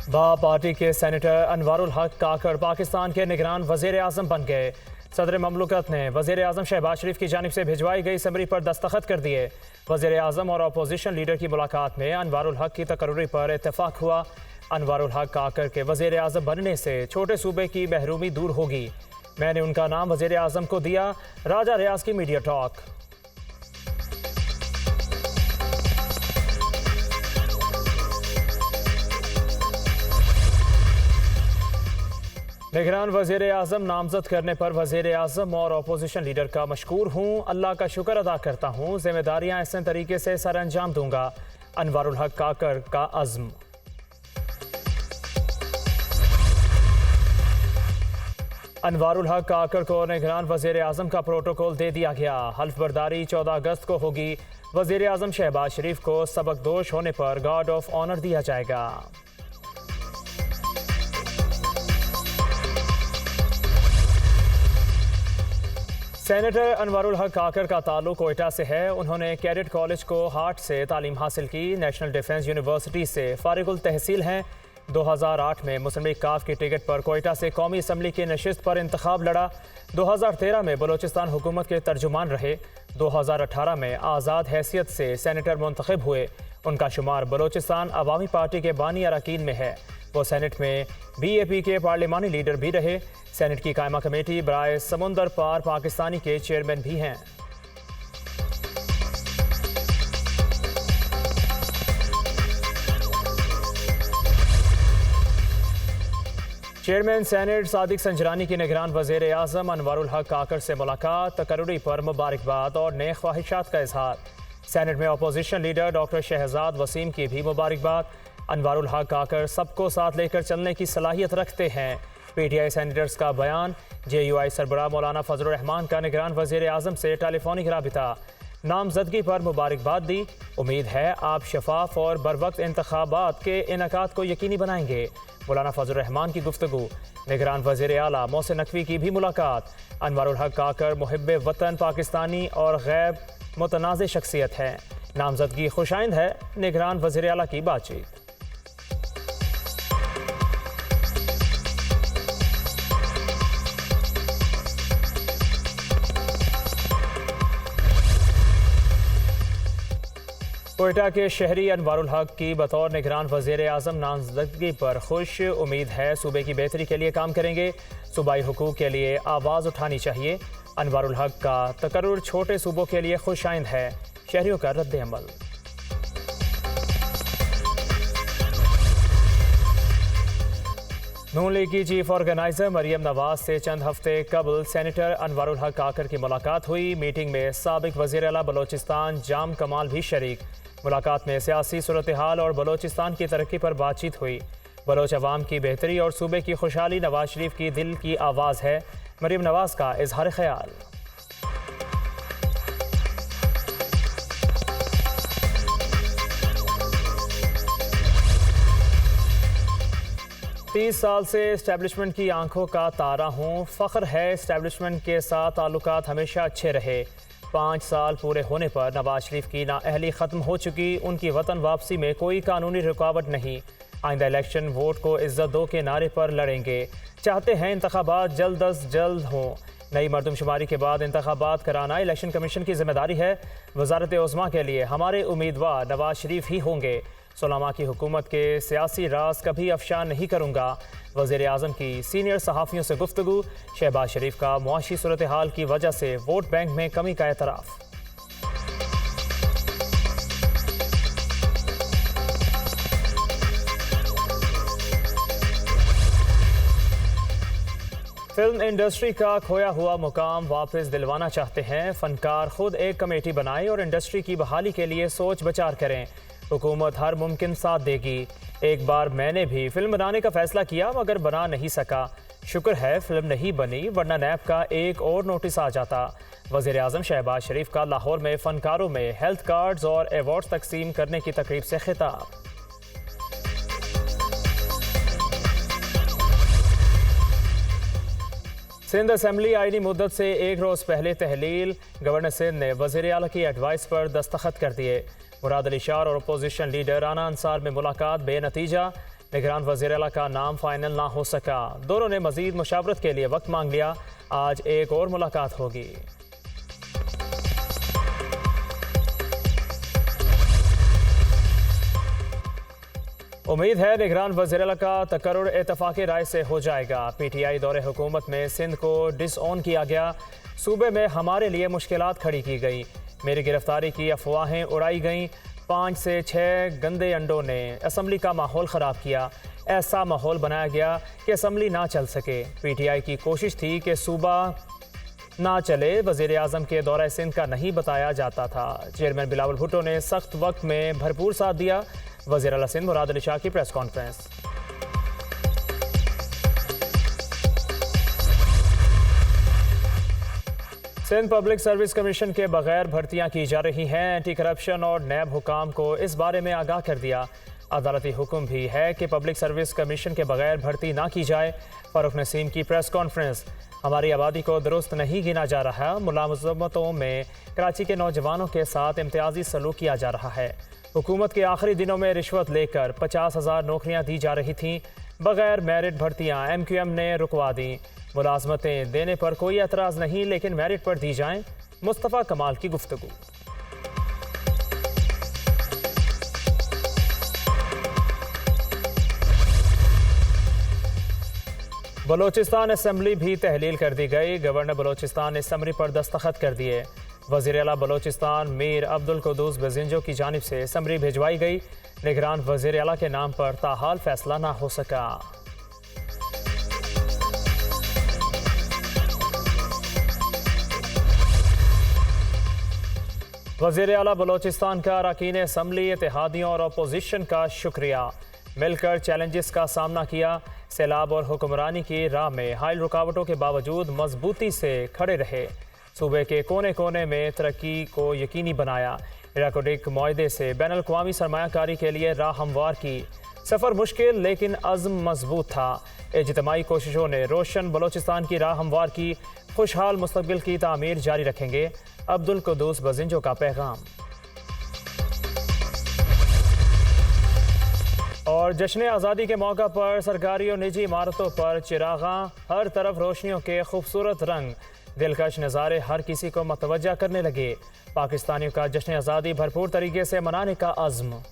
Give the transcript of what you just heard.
Party के senator Anwarul हक काकड़ पाकिस्तान के निगरान वज़ीर आज़म बन गए। सदर ममलकत ने वज़ीर आज़म शहबाज शरीफ की जानिब से भिजवाई गई समरी पर दस्तखत कर दिए। वज़ीर आज़म और अपोजिशन लीडर की मुलाकात में अनवारुल हक की तकर्री पर इत्तेफाक हुआ। अनवारुल हक काकड़ के वज़ीर आज़म बनने से छोटे सूबे की महरूमी दूर होगी। मैंने उनका नाम वज़ीर आज़म को दिया। राजा रियाज की मीडिया टॉक। निगरान वज़ीर आज़म नामजद करने पर वज़ीर आज़म और अपोजिशन लीडर का मशकूर हूँ। अल्लाह का शुक्र अदा करता हूँ। जिम्मेदारियाँ ऐसे तरीके से सर अंजाम दूंगा। अनवारुल हक काकड़ का अज़्म। अनवारुल हक काकड़ को निगरान वज़ीर आज़म का प्रोटोकॉल दे दिया गया। हल्फ बर्दारी 14 अगस्त को होगी। वज़ीर आज़म शहबाज शरीफ को सबकदोश होने पर गार्ड ऑफ ऑनर दिया जाएगा। सेनेटर अनवारुल हक काकड़ का ताल्लुक कोयटा से है। उन्होंने कैडेट कॉलेज को हाट से तालीम हासिल की। नेशनल डिफेंस यूनिवर्सिटी से फारिगुल तहसील हैं। 2008 में मुस्लिम लीग काफ की टिकट पर कोयटा से कौमी असम्बली की नशिस्त पर इंतखाब लड़ा। 2013 में बलोचिस्तान हुकूमत के तर्जुमान रहे। 2018 में आज़ाद हैसियत से सेनेटर मुंतखब हुए। उनका शुमार बलोचिस्तान अवामी पार्टी के बानी अरकान में है। वो सेनेट में BAP के पार्लिमानी लीडर भी रहे। सेनेट की कायमा कमेटी बराए समुंदर पार पाकिस्तानी के चेयरमैन भी हैं। चेयरमैन सेनेट सादिक संजरानी की निगरान वज़ीर आज़म अनवारुल हक काकड़ से मुलाकात, तकर्री पर मुबारकबाद और नेक ख्वाहिशात का इजहार। सेनेट में opposition leader doctor Shahzad Waseem की भी मुबारकबाद। अनवारुल हक काकड़ सबको साथ लेकर चलने की सलाहियत रखते हैं। PTI सेनेटर्स का बयान। JUI सरबराह मौलाना फजलुर रहमान का निगरान वज़ीर आज़म से टेलीफोनिक राबिता। नामजदगी पर मुबारकबाद दी। उम्मीद है आप शफाफ और बरवक्त इंतखाबात के इनेकाद को यकीनी बनाएंगे। मौलाना फजलुर रहमान की गुफ्तगू। निगरान वज़ीर आला मोहसिन नकवी की भी मुलाकात। अनवारुल हक काकड़ मुहिब्बे वतन, पाकिस्तानी और गैर मुतनाज़ शख्सियत है। नामजदगी खुशाइंद है। निगरान वज़ीर आला की बातचीत। कोयटा के शहरी अनवारुल हक की बतौर निगरान वज़ीर आज़म नामजदगी पर खुश। उम्मीद है सूबे की बेहतरी के लिए काम करेंगे। सूबाई हुकूक के लिए आवाज़ उठानी चाहिए। अनवारुल हक का तकर्रुर छोटे सूबों के लिए खुशाइंद है। शहरियों का रद्द अमल। नून लीग की चीफ ऑर्गेनाइजर मरियम नवाज से चंद हफ्ते कबल सेनेटर अनवारुल हक काकड़ की मुलाकात हुई। मीटिंग में साबिक वज़ीर आला बलोचिस्तान जाम कमाल भी शरीक। मुलाकात में सियासी सूरत हाल और बलोचिस्तान की तरक्की पर बातचीत हुई। बलोच अवाम की बेहतरी और सूबे की खुशहाली नवाज शरीफ की दिल की आवाज़ है। मरियम नवाज का इजहार ख्याल। 30 साल से इस्टेब्लिशमेंट की आंखों का तारा हूँ। फ़ख्र है इस्टेब्लिशमेंट के साथ ताल्लुकात हमेशा अच्छे रहे। 5 साल पूरे होने पर नवाज शरीफ की नाअहली ख़त्म हो चुकी। उनकी वतन वापसी में कोई कानूनी रुकावट नहीं। आइंदा इलेक्शन वोट को इज्जत दो के नारे पर लड़ेंगे। चाहते हैं इंतखाबात जल्द अज जल्द हों। नई मरदमशुमारी के बाद इंतखाबात कराना इलेक्शन कमीशन की जिम्मेदारी है। वजारत उज़्मा के लिए हमारे उम्मीदवार नवाज शरीफ ही होंगे। सुलमा की हुकूमत के सियासी राज कभी अफशा नहीं करूँगा। वज़ीर आज़म की सीनियर सहाफ़ियों से गुफ्तगू। शहबाज शरीफ का मुआशी सूरत हाल की वजह से वोट बैंक में कमी का एतराफ़। फिल्म इंडस्ट्री का खोया हुआ मुकाम वापस दिलवाना चाहते हैं। फनकार खुद एक कमेटी बनाएं और इंडस्ट्री की बहाली के लिए सोच विचार करें। हुकूमत हर मुमकिन साथ देगी। एक बार मैंने भी फिल्म बनाने का फैसला किया मगर बना नहीं सका। शुक्र है फिल्म नहीं बनी, वरना नैब का एक और नोटिस आ जाता। वज़ीर आज़म शहबाज शरीफ का लाहौर में फनकारों में हेल्थ कार्ड्स और अवार्ड्स तकसीम करने की तकरीब से खिताब। सिंध असम्बली आईनी मुद्दत से एक रोज़ पहले तहलील। गवर्नर सिंध ने वज़ीर आला की एडवाइस पर दस्तखत कर दिए। मुराद अली शार और अपोजिशन लीडर राना अंसार में मुलाकात बेनतीजा। निगरान वज़ीर आला का नाम फाइनल ना हो सका। दोनों ने मज़ीद मुशावरत के लिए वक्त मांग लिया। आज एक और मुलाकात होगी। उम्मीद है निगरान वज़ीर आला का तकर्रुर इत्तफ़ाक़ी राय से हो जाएगा। PTI दौरे हुकूमत में सिंध को डिसऑन किया गया। सूबे में हमारे लिए मुश्किलात खड़ी की गई। मेरी गिरफ्तारी की अफवाहें उड़ाई गईं। 5 से 6 गंदे अंडों ने असम्बली का माहौल ख़राब किया। ऐसा माहौल बनाया गया कि असम्बली ना चल सके। PTI की कोशिश थी कि सूबा ना चले। वज़ीर आज़म के दौरा सिंध का नहीं बताया जाता था। चेयरमैन बिलावल भुट्टो ने सख्त वक्त में भरपूर साथ दिया। वज़ीर आला सिंध मुराद अली शाह की press conference. Sindh public service commission के बगैर भर्तियां की जा रही हैं। एंटी करप्शन और नैब हुकाम को इस बारे में आगाह कर दिया। अदालती हुक्म भी है कि पब्लिक सर्विस कमीशन के बगैर भर्ती ना की जाए। फारूक नसीम की प्रेस कॉन्फ्रेंस। हमारी आबादी को दुरुस्त नहीं गिना जा रहा। मुलाजमतों में कराची के नौजवानों के साथ इम्तियाजी सलूक किया जा रहा है। हुकूमत के आखिरी दिनों में रिश्वत लेकर 50,000 नौकरियां दी जा रही थीं। बगैर मेरिट भर्तियां MQM ने रुकवा दी। मुलाजमतें देने पर कोई एतराज़ नहीं, लेकिन मेरिट पर दी जाएं। मुस्तफ़ा कमाल की गुफ्तगू। बलोचिस्तान असम्बली भी तहलील कर दी गई। गवर्नर बलोचिस्तान ने असम्बली पर दस्तखत कर दिए। वज़ीर आला बलोचिस्तान मीर अब्दुल कुद्दूस बेजिंजो की जानिब से असम्बली भिजवाई गई। निगरान वज़ीर आला के नाम पर ताहाल फैसला ना हो सका। वज़ीर आला बलोचिस्तान का अरकान असम्बली, इत्तेहादियों और अपोजिशन का शुक्रिया। मिलकर चैलेंजेस का सामना किया। सैलाब और हुक्मरानी की राह में हाइल रुकावटों के बावजूद मजबूती से खड़े रहे। सूबे के कोने कोने में तरक्की को यकीनी बनाया। इराकोडिक मुआहदे से बैन अल-अक़वामी सरमायाकारी के लिए राह हमवार की। सफ़र मुश्किल लेकिन अज़्म मजबूत था। इज्तिमाई कोशिशों ने रोशन बलोचिस्तान की राह हमवार की। खुशहाल मुस्तक़बिल की तामीर जारी रखेंगे। अब्दुल कुद्दूस बेजिंजो का पैगाम। और जश्न आज़ादी के मौका पर सरकारी और निजी इमारतों पर चिरागा, हर तरफ रोशनियों के खूबसूरत रंग, दिलकश नज़ारे हर किसी को मतवज्जा करने लगे। पाकिस्तानियों का जश्न आज़ादी भरपूर तरीके से मनाने का अज़्म।